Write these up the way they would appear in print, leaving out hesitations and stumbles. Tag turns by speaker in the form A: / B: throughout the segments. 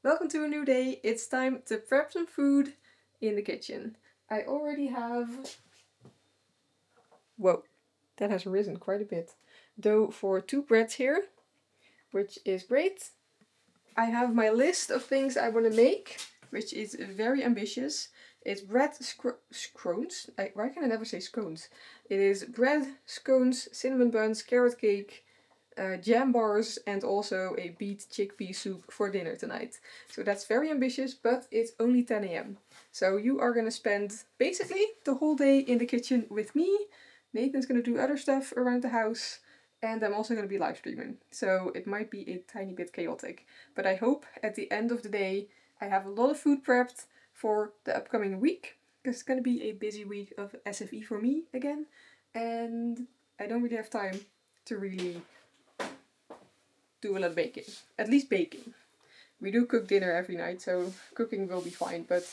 A: Welcome to a new day. It's time to prep some food in the kitchen. I already have... Whoa, that has risen quite a bit. Dough for 2 breads here, which is great. I have my list of things I want to make, which is very ambitious. It's bread scones. Why can I never say scones? It is bread, scones, cinnamon buns, carrot cake, jam bars, and also a beet chickpea soup for dinner tonight. So that's very ambitious, but it's only 10 a.m. So you are going to spend basically the whole day in the kitchen with me. Nathan's going to do other stuff around the house, and I'm also going to be live streaming. So it might be a tiny bit chaotic, but I hope at the end of the day I have a lot of food prepped for the upcoming week, because it's going to be a busy week of SFE for me again, and I don't really have time to really do a lot of baking. At least baking. We do cook dinner every night, so cooking will be fine, but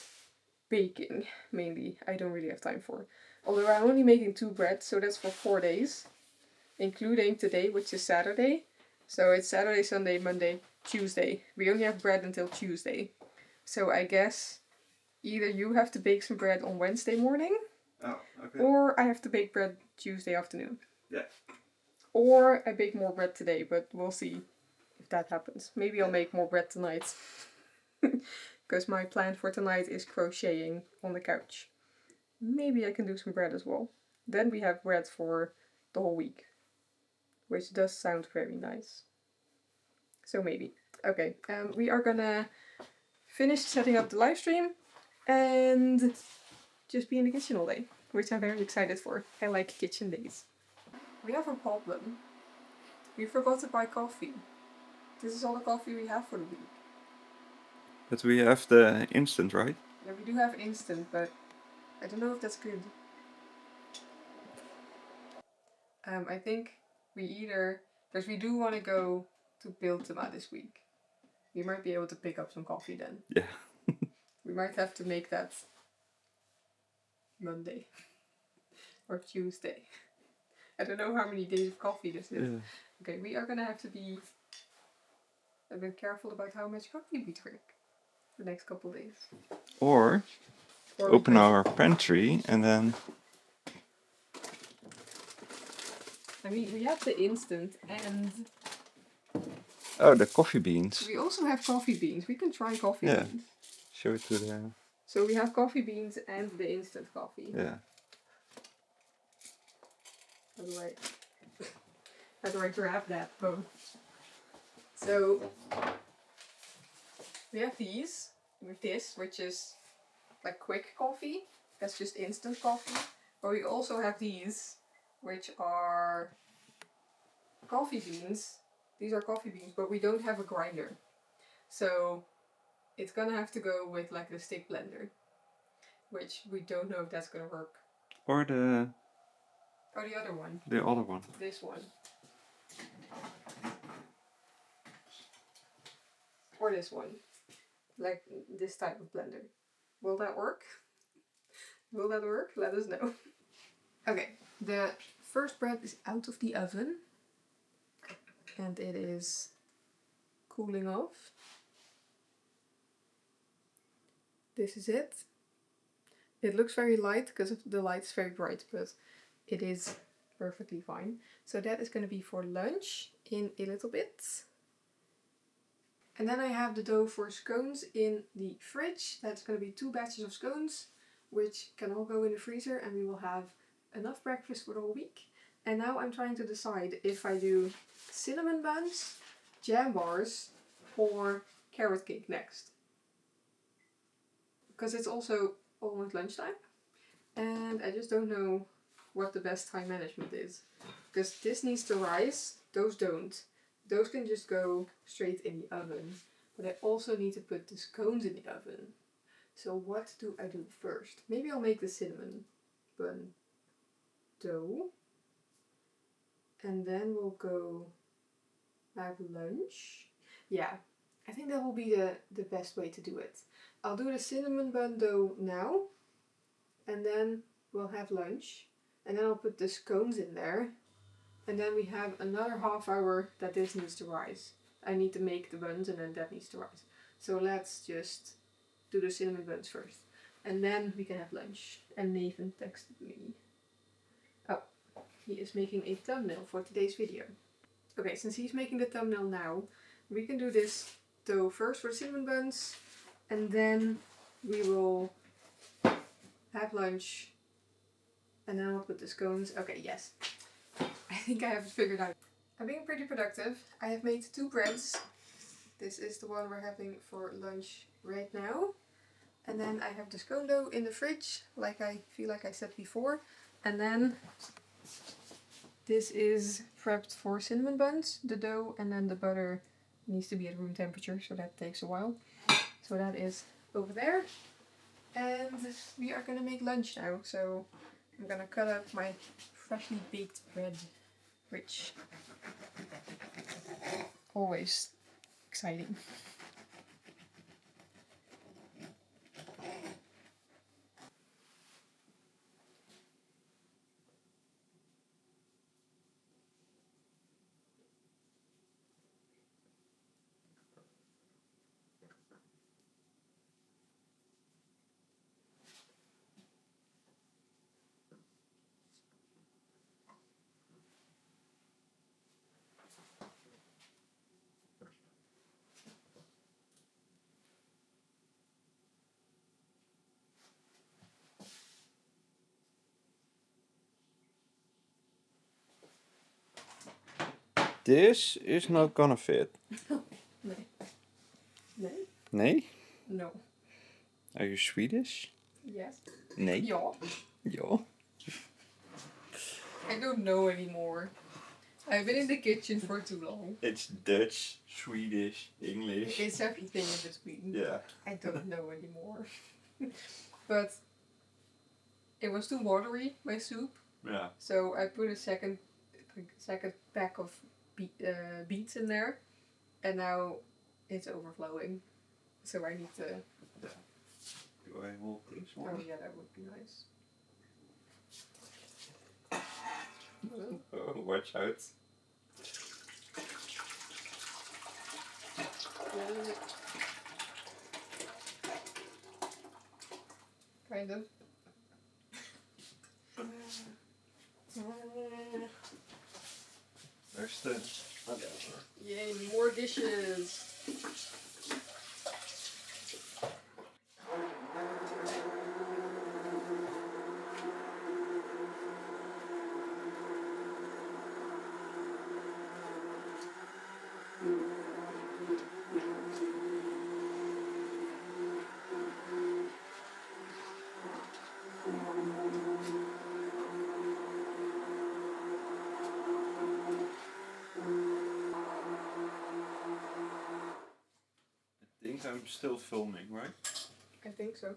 A: baking, mainly, I don't really have time for. Although I'm only making 2 breads, so that's for 4 days, including today, which is Saturday. So it's Saturday, Sunday, Monday, Tuesday. We only have bread until Tuesday. So I guess either you have to bake some bread on Wednesday morning, or I have to bake bread Tuesday afternoon.
B: Yeah.
A: Or I bake more bread today, but we'll see if that happens. Maybe I'll make more bread tonight. Because my plan for tonight is crocheting on the couch. Maybe I can do some bread as well. Then we have bread for the whole week. Which does sound very nice. So maybe. Okay, we are gonna finish setting up the live stream and just be in the kitchen all day, which I'm very excited for. I like kitchen days. We have a problem. We forgot to buy coffee. This is all the coffee we have for the week.
B: But we have the instant, right?
A: Yeah, we do have instant, but I don't know if that's good. I think we either... Because we do want to go to Biltema this week. We might be able to pick up some coffee then.
B: Yeah.
A: We might have to make that Monday. Or Tuesday. I don't know how many days of coffee this is.
B: Yeah.
A: Okay, we are gonna have to be a bit careful about how much coffee we drink the next couple days.
B: Or open our pantry and then...
A: I mean, we have the instant and...
B: Oh, the coffee beans.
A: We also have coffee beans. We can try coffee beans.
B: Show it to the...
A: So we have coffee beans and the instant coffee.
B: Yeah.
A: How do I grab that both? So we have these with this, which is like quick coffee. That's just instant coffee. But we also have these, which are coffee beans. These are coffee beans, but we don't have a grinder. So it's gonna have to go with like the stick blender, which we don't know if that's gonna work.
B: Or the...
A: Or the other one.
B: The other one.
A: This one. Or this one. Like this type of blender. Will that work? Will that work? Let us know. Okay, the first bread is out of the oven. And it is cooling off. This is it. It looks very light because the light is very bright, but it is perfectly fine. So that is going to be for lunch in a little bit. And then I have the dough for scones in the fridge. That's going to be 2 batches of scones, which can all go in the freezer, and we will have enough breakfast for the whole week. And now I'm trying to decide if I do cinnamon buns, jam bars, or carrot cake next. Because it's also almost lunchtime, and I just don't know what the best time management is. Because this needs to rise, those don't. Those can just go straight in the oven. But I also need to put the scones in the oven. So what do I do first? Maybe I'll make the cinnamon bun dough. And then we'll go have lunch. Yeah, I think that will be the best way to do it. I'll do the cinnamon bun dough now. And then we'll have lunch. And then I'll put the scones in there. And then we have another half hour that this needs to rise. I need to make the buns and then that needs to rise. So let's just do the cinnamon buns first. And then we can have lunch. And Nathan texted me. Oh, he is making a thumbnail for today's video. Okay, since he's making the thumbnail now, we can do this dough first for the cinnamon buns. And then we will have lunch. And then we'll put the scones. Okay, yes. I think I have it figured out. I'm being pretty productive. I have made 2 breads. This is the one we're having for lunch right now. And then I have the scone dough in the fridge, like I feel like I said before. And then this is prepped for cinnamon buns, the dough, and then the butter needs to be at room temperature, so that takes a while. So that is over there. And we are gonna make lunch now, so I'm gonna cut up my freshly baked bread, which always exciting.
B: This is not gonna fit.
A: Nee. Nee?
B: Nee?
A: No.
B: Are you Swedish?
A: Yes.
B: Nee.
A: Ja.
B: Ja.
A: I don't know anymore. I've been in the kitchen for too long.
B: It's Dutch, Swedish, English.
A: It's everything in between.
B: Yeah.
A: I don't know anymore. But it was too watery, my soup.
B: Yeah.
A: So I put a second pack of beets in there. And now it's overflowing. So I need to...
B: Yeah. Do I hold this one?
A: Oh yeah, that would be nice.
B: Oh, watch out.
A: Kind of.
B: There's the...
A: Yay, more dishes!
B: I think I'm still filming, right?
A: I think so.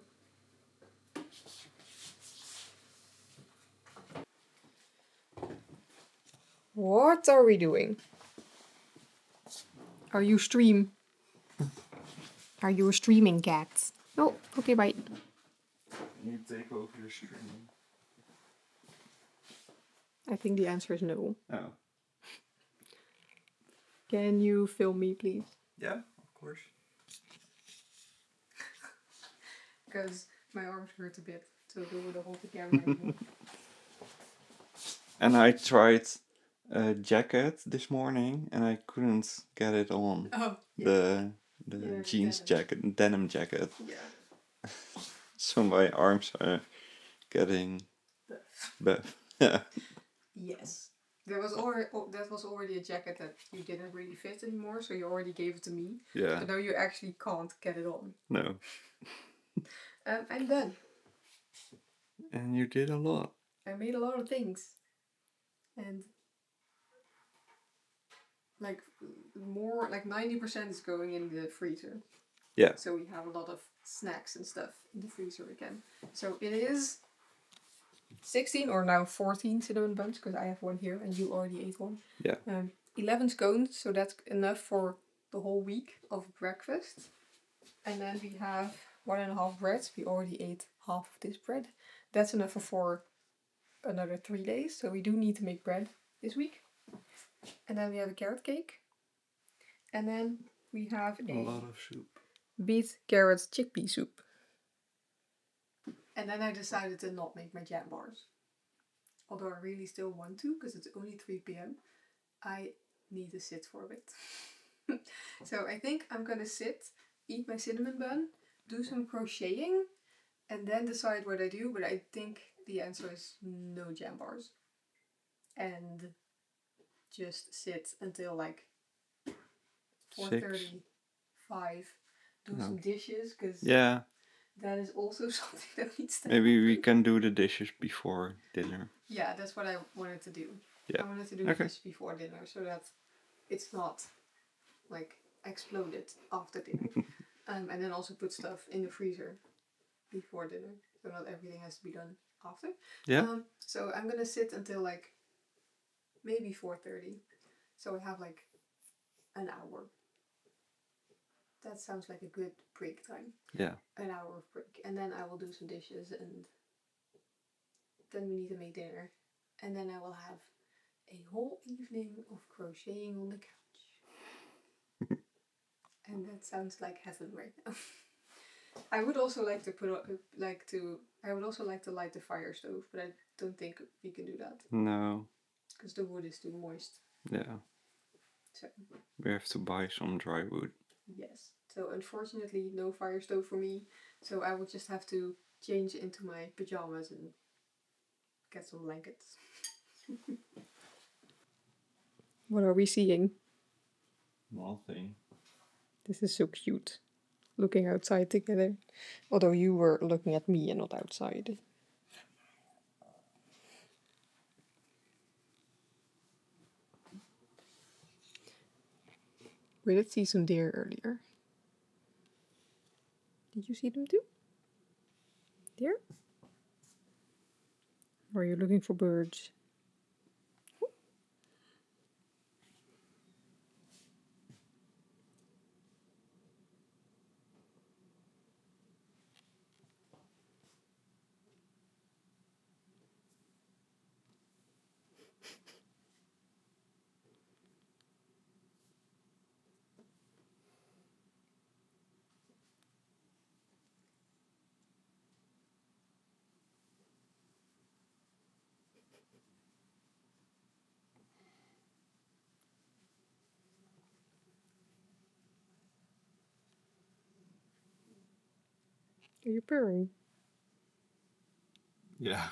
A: What are we doing? Are you a streaming cat? Oh, okay, bye.
B: You take over the stream.
A: I think the answer is no.
B: Oh.
A: Can you film me, please?
B: Yeah, of course.
A: Because my arms hurt a bit, so they would hold the camera anymore.
B: And I tried a jacket this morning and I couldn't get it on.
A: Oh, yeah.
B: The
A: Yeah,
B: jeans
A: denim.
B: jacket, denim jacket.
A: Yeah.
B: So my arms are getting buff. Yeah.
A: Yes. That was already a jacket that you didn't really fit anymore, so you already gave it to me.
B: Yeah.
A: But now you actually can't get it on.
B: No.
A: I'm done.
B: And you did a lot.
A: I made a lot of things. And like 90% is going in the freezer.
B: Yeah.
A: So we have a lot of snacks and stuff in the freezer again. So it is 16 or now 14 cinnamon buns, because I have one here and you already ate one.
B: Yeah.
A: 11 scones, so that's enough for the whole week of breakfast. And then we have 1.5 breads. We already ate half of this bread. That's enough for another 3 days. So we do need to make bread this week. And then we have a carrot cake. And then we have
B: A lot of soup.
A: beet carrot chickpea soup. And then I decided to not make my jam bars. Although I really still want to, because it's only 3 p.m. I need to sit for a bit. So I think I'm gonna sit, eat my cinnamon bun, do some crocheting, and then decide what I do. But I think the answer is no jam bars. And just sit until like 4:30, 5, do some dishes, because that is also something that needs to
B: Maybe
A: happen.
B: we can do the dishes before dinner.
A: Yeah, that's what I wanted to do.
B: Yeah.
A: I wanted to do the dishes before dinner so that it's not like exploded after dinner. And then also put stuff in the freezer before dinner, so not everything has to be done after.
B: Yeah.
A: So I'm gonna sit until like maybe 4:30. So I have like an hour. That sounds like a good break time.
B: Yeah.
A: An hour of break. And then I will do some dishes, and then we need to make dinner. And then I will have a whole evening of crocheting on the couch. And that sounds like heaven right now. I would also like to I would also like to light the fire stove, but I don't think we can do that.
B: No.
A: Because the wood is too moist.
B: Yeah.
A: So
B: we have to buy some dry wood.
A: Yes. So unfortunately, no fire stove for me. So I will just have to change into my pajamas and get some blankets. What are we seeing?
B: Nothing.
A: This is so cute. Looking outside together. Although you were looking at me and not outside. We did see some deer earlier. Did you see them too? Deer? Or are you looking for birds? Are you purring?
B: Yeah.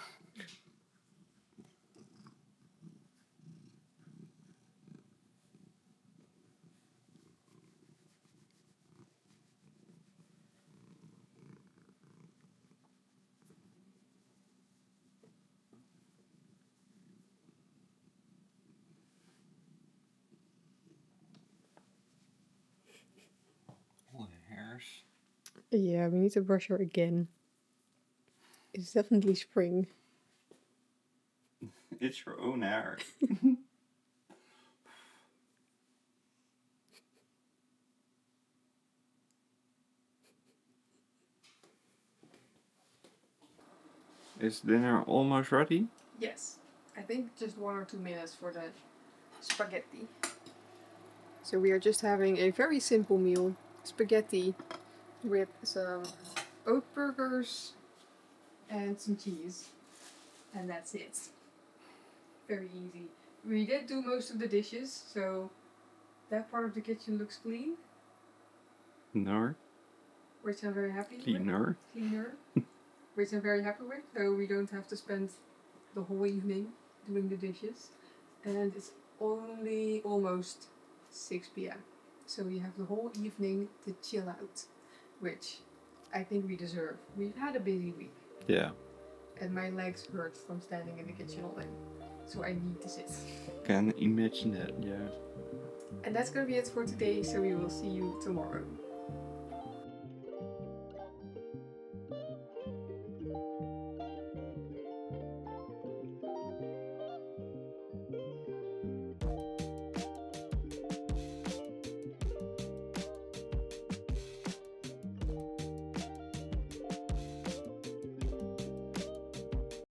B: All the hairs.
A: Yeah, we need to brush her again. It's definitely spring.
B: It's your own hair. Is dinner almost ready?
A: Yes. I think just 1 or 2 minutes for the spaghetti. So we are just having a very simple meal. Spaghetti with some oat burgers and some cheese. And that's it. Very easy. We did do most of the dishes, so that part of the kitchen looks clean.
B: No.
A: Which I'm very happy with.
B: Cleaner.
A: Which I'm very happy with, so we don't have to spend the whole evening doing the dishes. And it's only almost 6 p.m. So we have the whole evening to chill out, which I think we deserve. We've had a busy week.
B: Yeah.
A: And my legs hurt from standing in the kitchen all day. So I need to sit.
B: Can imagine that, yeah.
A: And that's gonna be it for today, so we will see you tomorrow.